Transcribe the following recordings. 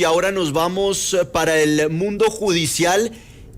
Y ahora nos vamos para el mundo judicial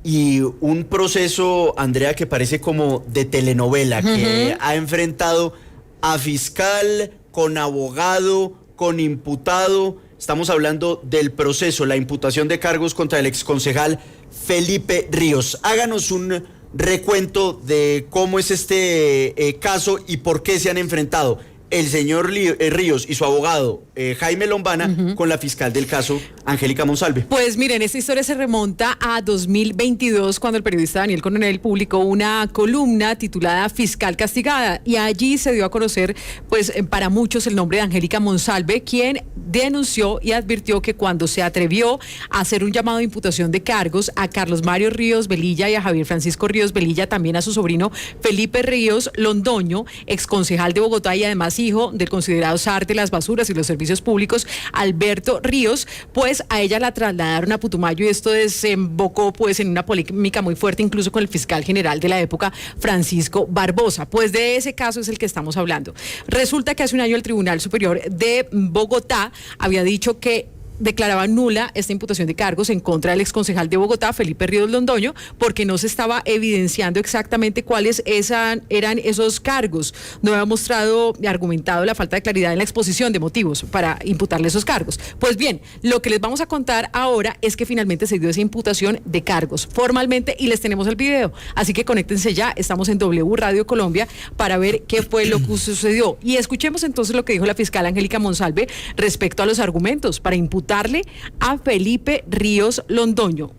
y un proceso, Andrea, que parece como de telenovela, que ha enfrentado a fiscal, con abogado, con imputado. Estamos hablando del proceso, la imputación de cargos contra el exconcejal Felipe Ríos. Háganos un recuento de cómo es este caso y por qué se han enfrentado el señor Ríos y su abogado Jaime Lombana con la fiscal del caso, Angélica Monsalve. Pues miren, esta historia se remonta a 2022, cuando el periodista Daniel Coronel publicó una columna titulada Fiscal Castigada, y allí se dio a conocer, pues para muchos, el nombre de Angélica Monsalve, quien denunció y advirtió que cuando se atrevió a hacer un llamado de imputación de cargos a Carlos Mario Ríos Velilla y a Javier Francisco Ríos Velilla, también a su sobrino Felipe Ríos Londoño, exconcejal de Bogotá y además hijo del considerado zar de las basuras y los servicios públicos, Alberto Ríos, pues a ella la trasladaron a Putumayo, y esto desembocó pues en una polémica muy fuerte, incluso con el fiscal general de la época, Francisco Barbosa. Pues de ese caso es el que estamos hablando. Resulta que hace un año el Tribunal Superior de Bogotá había dicho que declaraba nula esta imputación de cargos en contra del exconcejal de Bogotá, Felipe Ríos Londoño, porque no se estaba evidenciando exactamente cuáles eran esos cargos. No había mostrado y argumentado la falta de claridad en la exposición de motivos para imputarle esos cargos. Pues bien, lo que les vamos a contar ahora es que finalmente se dio esa imputación de cargos formalmente, y les tenemos el video. Así que conéctense ya, estamos en W Radio Colombia para ver qué fue lo que sucedió. Y escuchemos entonces lo que dijo la fiscal Angélica Monsalve respecto a los argumentos para imputar a Felipe Ríos Londoño.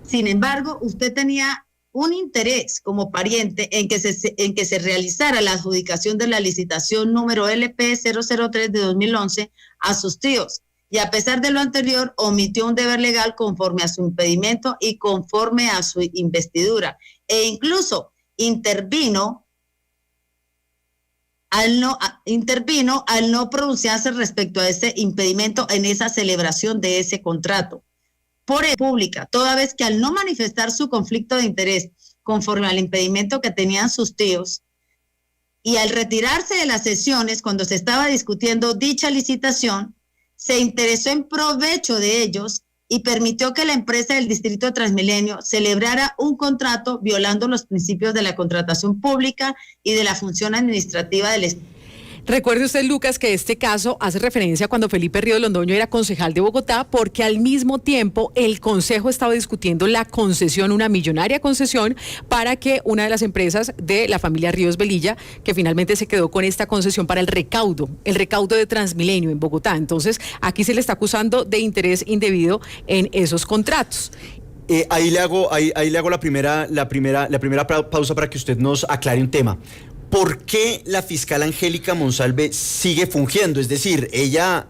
Sin embargo, usted tenía un interés como pariente en que se realizara la adjudicación de la licitación número LP003 de 2011 a sus tíos, y a pesar de lo anterior omitió un deber legal conforme a su impedimento y conforme a su investidura, e incluso intervino al no pronunciarse respecto a ese impedimento en esa celebración de ese contrato. Por pública, toda vez que al no manifestar su conflicto de interés conforme al impedimento que tenían sus tíos, y al retirarse de las sesiones cuando se estaba discutiendo dicha licitación, se interesó en provecho de ellos y permitió que la empresa del Distrito de Transmilenio celebrara un contrato violando los principios de la contratación pública y de la función administrativa del Estado. Recuerde usted, Lucas, que este caso hace referencia a cuando Felipe Ríos Londoño era concejal de Bogotá, porque al mismo tiempo el Consejo estaba discutiendo la concesión, una millonaria concesión, para que una de las empresas de la familia Ríos Velilla, que finalmente se quedó con esta concesión para el recaudo de Transmilenio en Bogotá. Entonces, aquí se le está acusando de interés indebido en esos contratos. Ahí le hago la primera pausa para que usted nos aclare un tema. ¿Por qué la fiscal Angélica Monsalve sigue fungiendo? Es decir, ella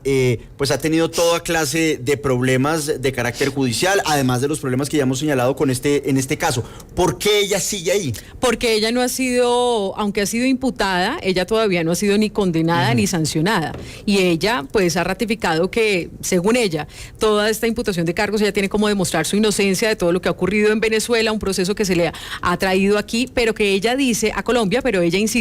pues ha tenido toda clase de problemas de carácter judicial, además de los problemas que ya hemos señalado en este caso. ¿Por qué ella sigue ahí? Porque ella no ha sido, aunque ha sido imputada, ella todavía no ha sido ni condenada ni sancionada. Y ella pues ha ratificado que, según ella, toda esta imputación de cargos, ella tiene como demostrar su inocencia de todo lo que ha ocurrido en Venezuela, un proceso que se le ha traído aquí, pero que ella dice a Colombia, pero ella insiste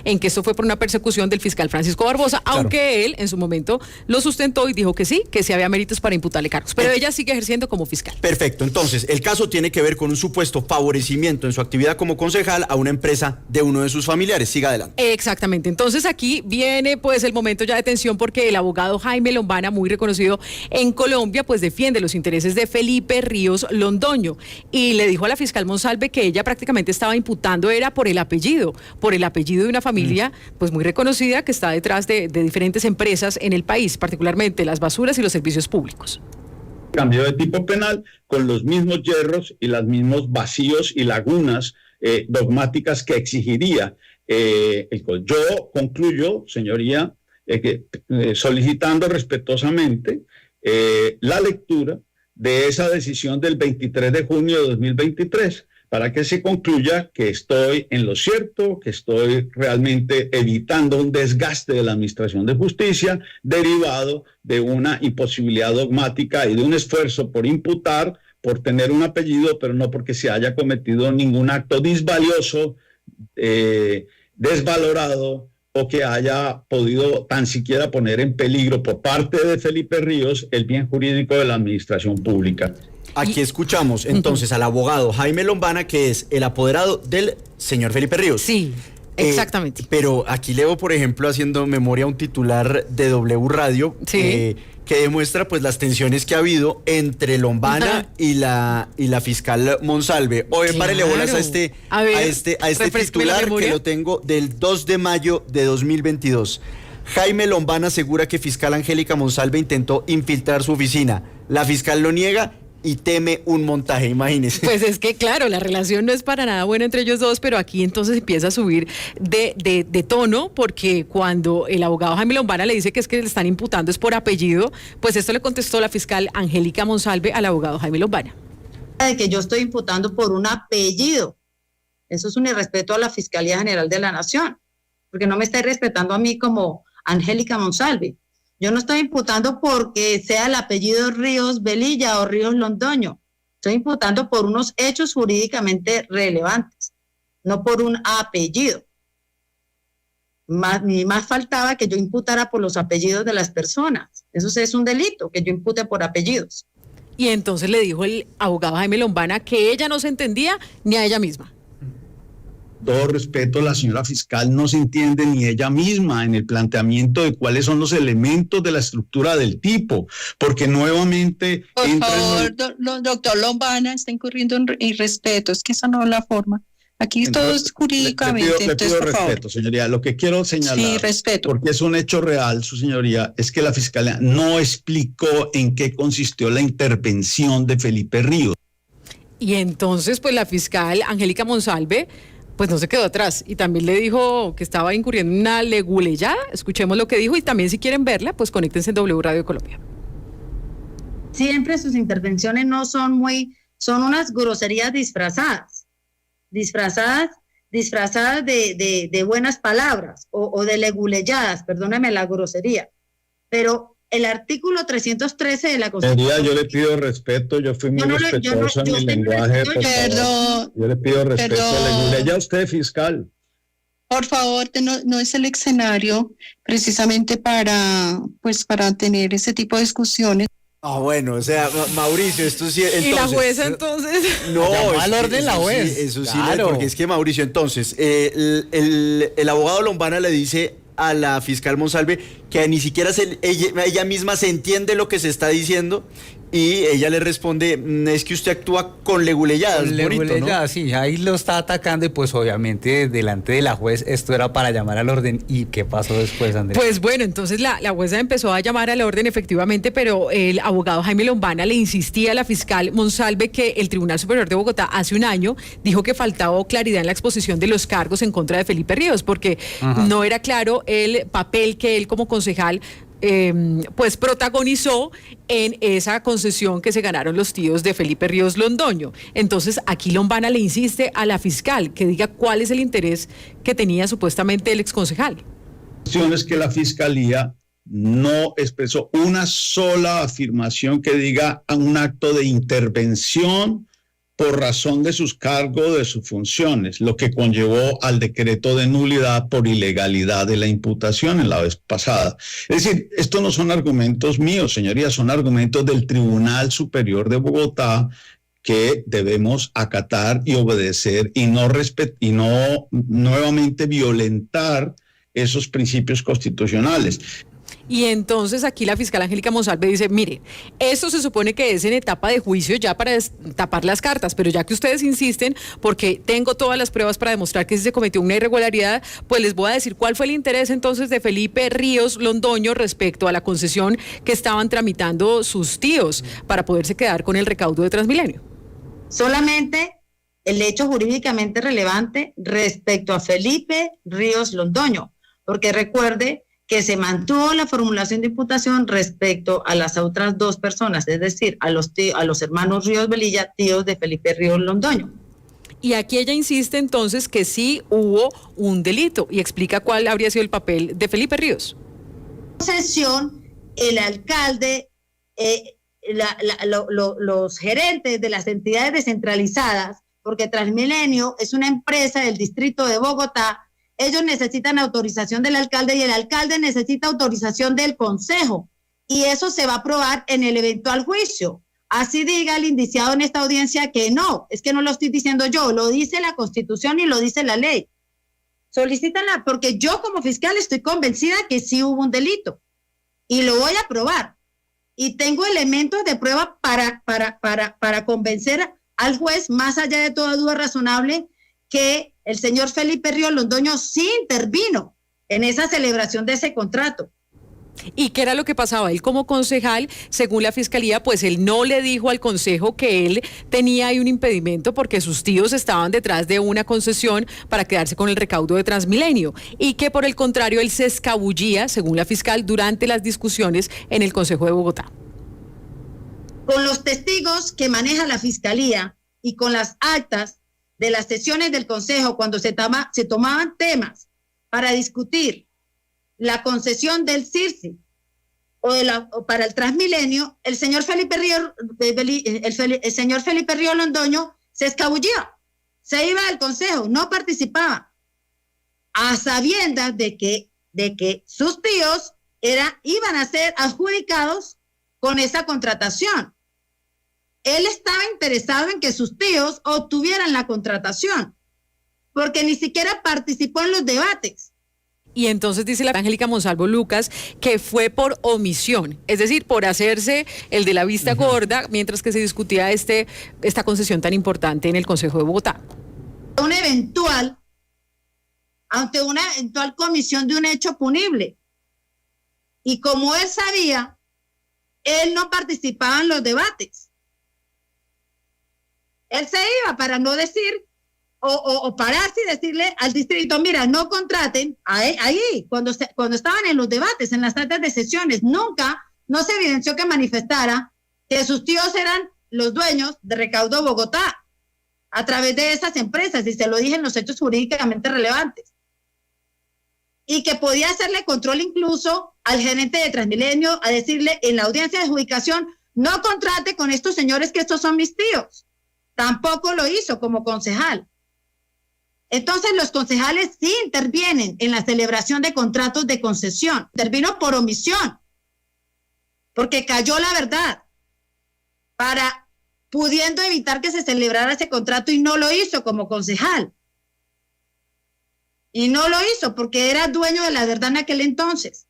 en que esto fue por una persecución del fiscal Francisco Barbosa, claro, aunque él en su momento lo sustentó y dijo que sí había méritos para imputarle cargos, pero ella sigue ejerciendo como fiscal. Perfecto, entonces el caso tiene que ver con un supuesto favorecimiento en su actividad como concejal a una empresa de uno de sus familiares. Siga adelante. Exactamente, entonces aquí viene pues el momento ya de tensión, porque el abogado Jaime Lombana, muy reconocido en Colombia, pues defiende los intereses de Felipe Ríos Londoño, y le dijo a la fiscal Monsalve que ella prácticamente estaba imputando era por el apellido de una familia pues muy reconocida que está detrás de diferentes empresas en el país, particularmente las basuras y los servicios públicos. Cambio de tipo penal con los mismos yerros y los mismos vacíos y lagunas dogmáticas que exigiría yo concluyo, señoría, solicitando respetuosamente la lectura de esa decisión del 23 de junio de 2023, para que se concluya que estoy en lo cierto, que estoy realmente evitando un desgaste de la Administración de Justicia derivado de una imposibilidad dogmática y de un esfuerzo por imputar, por tener un apellido, pero no porque se haya cometido ningún acto disvalioso, desvalorado o que haya podido tan siquiera poner en peligro por parte de Felipe Ríos el bien jurídico de la administración pública. Aquí escuchamos entonces al abogado Jaime Lombana, que es el apoderado del señor Felipe Ríos. Sí, exactamente. Pero aquí leo, por ejemplo, haciendo memoria, un titular de W Radio, Sí. que demuestra pues las tensiones que ha habido entre Lombana y la fiscal Monsalve. Oye, Claro. párele bolas a ver, este refresqueme la titular que memoria. lo tengo del 2 de mayo de 2022. Jaime Lombana asegura que fiscal Angélica Monsalve intentó infiltrar su oficina. La fiscal lo niega y teme un montaje, imagínese. Pues es que claro, la relación no es para nada buena entre ellos dos, pero aquí entonces empieza a subir de tono, porque cuando el abogado Jaime Lombana le dice que es que le están imputando es por apellido, pues esto le contestó la fiscal Angélica Monsalve al abogado Jaime Lombana. De que yo estoy imputando por un apellido. Eso es un irrespeto a la Fiscalía General de la Nación, porque no me está respetando a mí como Angélica Monsalve. Yo no estoy imputando porque sea el apellido Ríos Velilla o Ríos Londoño. Estoy imputando por unos hechos jurídicamente relevantes, no por un apellido. Ni más faltaba que yo imputara por los apellidos de las personas. Eso sí es un delito, que yo impute por apellidos. Y entonces le dijo el abogado Jaime Lombana que ella no se entendía ni a ella misma. Todo respeto, la señora fiscal no se entiende ni ella misma en el planteamiento de cuáles son los elementos de la estructura del tipo, porque nuevamente... Por favor, doctor Lombana está incurriendo en irrespeto, es que esa no es la forma. Aquí todo es jurídicamente. Le pido por favor. respeto, señoría. Lo que quiero señalar, Sí, respeto. porque es un hecho real, su señoría, es que la fiscalía no explicó en qué consistió la intervención de Felipe Ríos. Y entonces pues la fiscal Angélica Monsalve pues no se quedó atrás y también le dijo que estaba incurriendo en una leguleyada. Escuchemos lo que dijo y también si quieren verla, pues conéctense en W Radio Colombia. Siempre sus intervenciones no son son unas groserías disfrazadas de buenas palabras o de leguleyadas, perdóneme la grosería. Pero el artículo 313 de la Constitución... Señoría, yo le pido respeto, yo fui muy respetuoso en mi lenguaje. Perdón. Yo le pido respeto. Perdón. Ya usted, fiscal. Por favor, no es el escenario precisamente para tener ese tipo de discusiones. Ah, bueno, o sea, Mauricio, esto sí... Entonces, y la jueza entonces... No, Llamó al orden la juez. Sí, eso sí, Claro. porque es que Mauricio, entonces, el abogado Lombana le dice a la fiscal Monsalve que ni siquiera ella misma se entiende lo que se está diciendo y ella le responde, es que usted actúa con leguleyadas, bonito, ¿no? Sí, ahí lo está atacando y pues obviamente delante de la juez esto era para llamar al orden. ¿Y qué pasó después, Andrea? Pues bueno, entonces la jueza empezó a llamar al orden efectivamente, pero el abogado Jaime Lombana le insistía a la fiscal Monsalve que el Tribunal Superior de Bogotá hace un año dijo que faltaba claridad en la exposición de los cargos en contra de Felipe Ríos, porque no era claro el papel que él como concejal pues protagonizó en esa concesión que se ganaron los tíos de Felipe Ríos Londoño. Entonces aquí Lombana le insiste a la fiscal que diga cuál es el interés que tenía supuestamente el exconcejal. Es que la fiscalía no expresó una sola afirmación que diga un acto de intervención por razón de sus cargos, de sus funciones, lo que conllevó al decreto de nulidad por ilegalidad de la imputación en la vez pasada. Es decir, estos no son argumentos míos, señorías, son argumentos del Tribunal Superior de Bogotá que debemos acatar y obedecer y no nuevamente violentar esos principios constitucionales. Y entonces aquí la fiscal Angélica Monsalve dice, mire, esto se supone que es en etapa de juicio ya para tapar las cartas, pero ya que ustedes insisten, porque tengo todas las pruebas para demostrar que sí se cometió una irregularidad, pues les voy a decir cuál fue el interés entonces de Felipe Ríos Londoño respecto a la concesión que estaban tramitando sus tíos para poderse quedar con el recaudo de Transmilenio. Solamente el hecho jurídicamente relevante respecto a Felipe Ríos Londoño, porque recuerde que se mantuvo la formulación de imputación respecto a las otras dos personas, es decir, a los hermanos Ríos Velilla, tíos de Felipe Ríos Londoño. Y aquí ella insiste entonces que sí hubo un delito y explica cuál habría sido el papel de Felipe Ríos. Concesión, el alcalde, los gerentes de las entidades descentralizadas, porque Transmilenio es una empresa del distrito de Bogotá ellos necesitan autorización del alcalde y el alcalde necesita autorización del consejo. Y eso se va a aprobar en el eventual juicio. Así diga el indiciado en esta audiencia que no, es que no lo estoy diciendo yo, lo dice la Constitución y lo dice la ley. Solicitanla, porque yo como fiscal estoy convencida que sí hubo un delito y lo voy a probar. Y tengo elementos de prueba para convencer al juez, más allá de toda duda razonable, que el señor Felipe Ríos Londoño sí intervino en esa celebración de ese contrato. ¿Y qué era lo que pasaba? Él como concejal, según la fiscalía, pues él no le dijo al consejo que él tenía ahí un impedimento porque sus tíos estaban detrás de una concesión para quedarse con el recaudo de Transmilenio y que por el contrario él se escabullía, según la fiscal, durante las discusiones en el Consejo de Bogotá. Con los testigos que maneja la fiscalía y con las actas de las sesiones del consejo cuando se tomaban temas para discutir la concesión del CIRSI o para el Transmilenio, el señor Felipe Ríos Londoño se escabullía, se iba al consejo, no participaba, a sabiendas de que sus tíos iban a ser adjudicados con esa contratación. Él estaba interesado en que sus tíos obtuvieran la contratación, porque ni siquiera participó en los debates. Y entonces dice la Angélica Monsalvo Lucas que fue por omisión, es decir, por hacerse el de la vista gorda mientras que se discutía esta concesión tan importante en el Consejo de Bogotá. Ante una eventual comisión de un hecho punible. Y como él sabía, él no participaba en los debates. Él se iba para no decir o pararse y decirle al distrito, mira, no contraten, ahí, cuando estaban en los debates, en las actas de sesiones, nunca no se evidenció que manifestara que sus tíos eran los dueños de Recaudo Bogotá a través de esas empresas, y se lo dije en los hechos jurídicamente relevantes. Y que podía hacerle control incluso al gerente de Transmilenio, a decirle en la audiencia de adjudicación, no contrate con estos señores que estos son mis tíos. Tampoco lo hizo como concejal. Entonces los concejales sí intervienen en la celebración de contratos de concesión. Intervino por omisión, porque cayó la verdad, pudiendo evitar que se celebrara ese contrato, y no lo hizo como concejal. Y no lo hizo porque era dueño de la verdad en aquel entonces.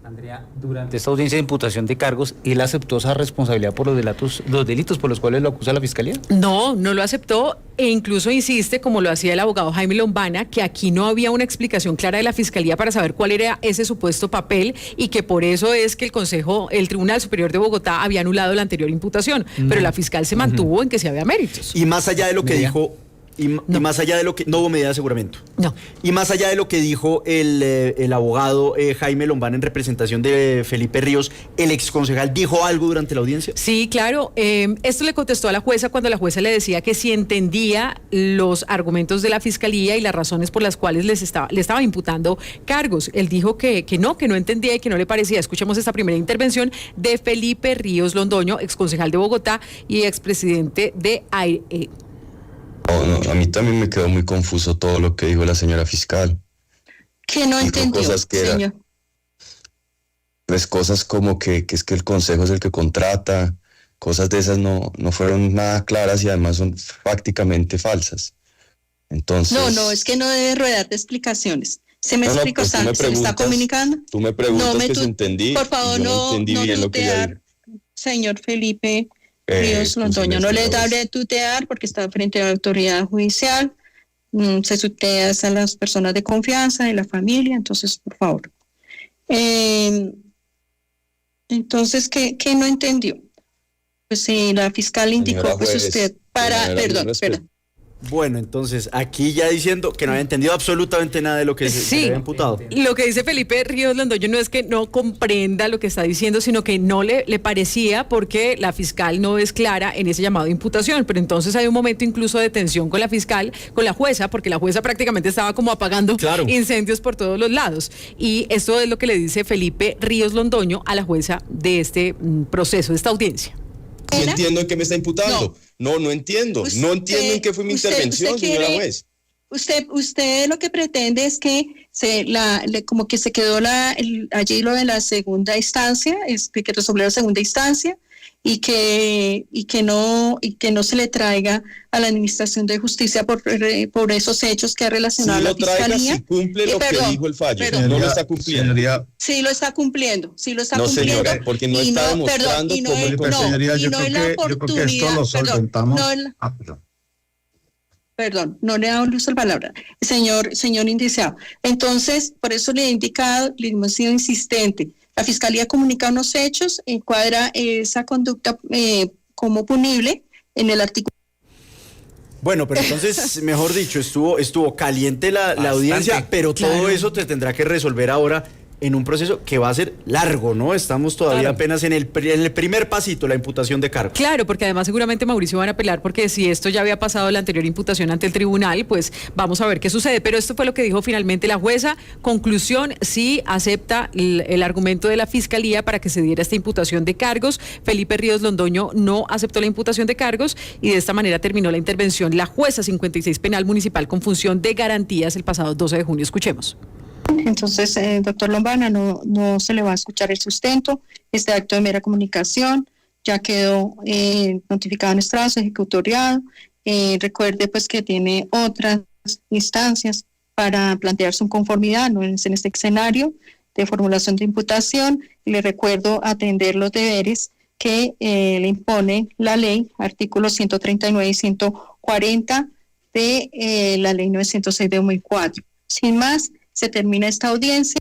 Andrea, durante esta audiencia de imputación de cargos, ¿él aceptó esa responsabilidad por los delitos por los cuales lo acusa la fiscalía? No lo aceptó e incluso insiste, como lo hacía el abogado Jaime Lombana, que aquí no había una explicación clara de la fiscalía para saber cuál era ese supuesto papel y que por eso es que el Tribunal Superior de Bogotá había anulado la anterior imputación, pero la fiscal se mantuvo en que sí había méritos. Y más allá de lo que dijo... Y más allá de lo que... No hubo medida de aseguramiento. No. Y más allá de lo que dijo el abogado Jaime Lombana en representación de Felipe Ríos, ¿el exconcejal dijo algo durante la audiencia? Sí, claro. Esto le contestó a la jueza cuando la jueza le decía que si entendía los argumentos de la fiscalía y las razones por las cuales le estaba imputando cargos. Él dijo que no entendía y que no le parecía. Escuchemos esta primera intervención de Felipe Ríos Londoño, exconcejal de Bogotá y expresidente de AIRE. No, a mí también me quedó muy confuso todo lo que dijo la señora fiscal. Que no entendió, señor. Pues cosas como que es que el consejo es el que contrata, cosas de esas no fueron nada claras y además son prácticamente falsas. Entonces... No, es que no debe rodear de explicaciones. Se me explicó, pues se me está comunicando. Tú me preguntas que si entendí. Por favor, no entendí bien lo que ella dijo. Señor Felipe Ríos Londoño, no le da de tutear porque está frente a la autoridad judicial, se tutea a las personas de confianza de la familia, entonces, por favor. Entonces, ¿qué no entendió? Pues si la fiscal indicó, pues usted, perdón. Bueno, entonces, aquí ya diciendo que no había entendido absolutamente nada de lo que se había imputado. Lo que dice Felipe Ríos Londoño no es que no comprenda lo que está diciendo, sino que no le parecía porque la fiscal no es clara en ese llamado de imputación. Pero entonces hay un momento incluso de tensión con la fiscal, con la jueza, porque la jueza prácticamente estaba como apagando incendios por todos los lados. Y esto es lo que le dice Felipe Ríos Londoño a la jueza de este proceso, de esta audiencia. No entiendo en qué me está imputando. No entiendo. No entiendo en qué fue mi intervención, señora juez. usted lo que pretende es que como que se quedó allí lo de la segunda instancia, que resolvió la segunda instancia y que no se le traiga a la Administración de Justicia por esos hechos que ha relacionado a la Fiscalía. Si cumple lo que dijo el fallo, no lo está cumpliendo. Sí lo está cumpliendo, No, señora, porque no está demostrando cómo el consejo. Señoría, yo creo que esto lo solventamos. Perdón, no le he dado luz a la palabra, señor indiciado. Entonces, por eso le he indicado, le hemos sido insistente. La Fiscalía comunica unos hechos, encuadra esa conducta como punible en el artículo. Bueno, pero entonces, mejor dicho, estuvo caliente la audiencia, pero todo eso te tendrá que resolver ahora en un proceso que va a ser largo, ¿no? Estamos todavía apenas en el primer pasito, la imputación de cargos. Claro, porque además seguramente Mauricio van a apelar, porque si esto ya había pasado la anterior imputación ante el tribunal, pues vamos a ver qué sucede. Pero esto fue lo que dijo finalmente la jueza. Conclusión, sí acepta el argumento de la Fiscalía para que se diera esta imputación de cargos. Felipe Ríos Londoño no aceptó la imputación de cargos y de esta manera terminó la intervención la jueza 56 penal municipal con función de garantías el pasado 12 de junio. Escuchemos. Entonces, doctor Lombana, no se le va a escuchar el sustento. Este acto de mera comunicación ya quedó notificado en estrados, ejecutoriado. Recuerde pues que tiene otras instancias para plantear su conformidad, no es en este escenario de formulación de imputación. Y le recuerdo atender los deberes que le impone la ley, artículos 139 y 140 de la ley 906 de 2004. Sin más, se termina esta audiencia.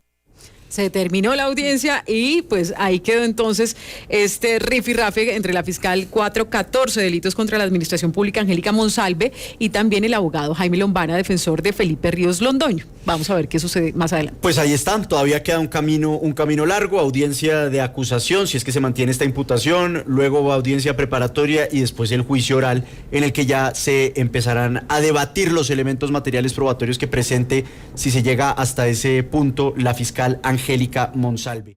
Se terminó la audiencia y pues ahí quedó entonces este rifirrafe entre la fiscal 414 delitos contra la administración pública Angélica Monsalve y también el abogado Jaime Lombana, defensor de Felipe Ríos Londoño. Vamos a ver qué sucede más adelante. Pues ahí están, todavía queda un camino largo, audiencia de acusación, si es que se mantiene esta imputación, luego audiencia preparatoria y después el juicio oral en el que ya se empezarán a debatir los elementos materiales probatorios que presente, si se llega hasta ese punto, la fiscal Angélica Monsalve.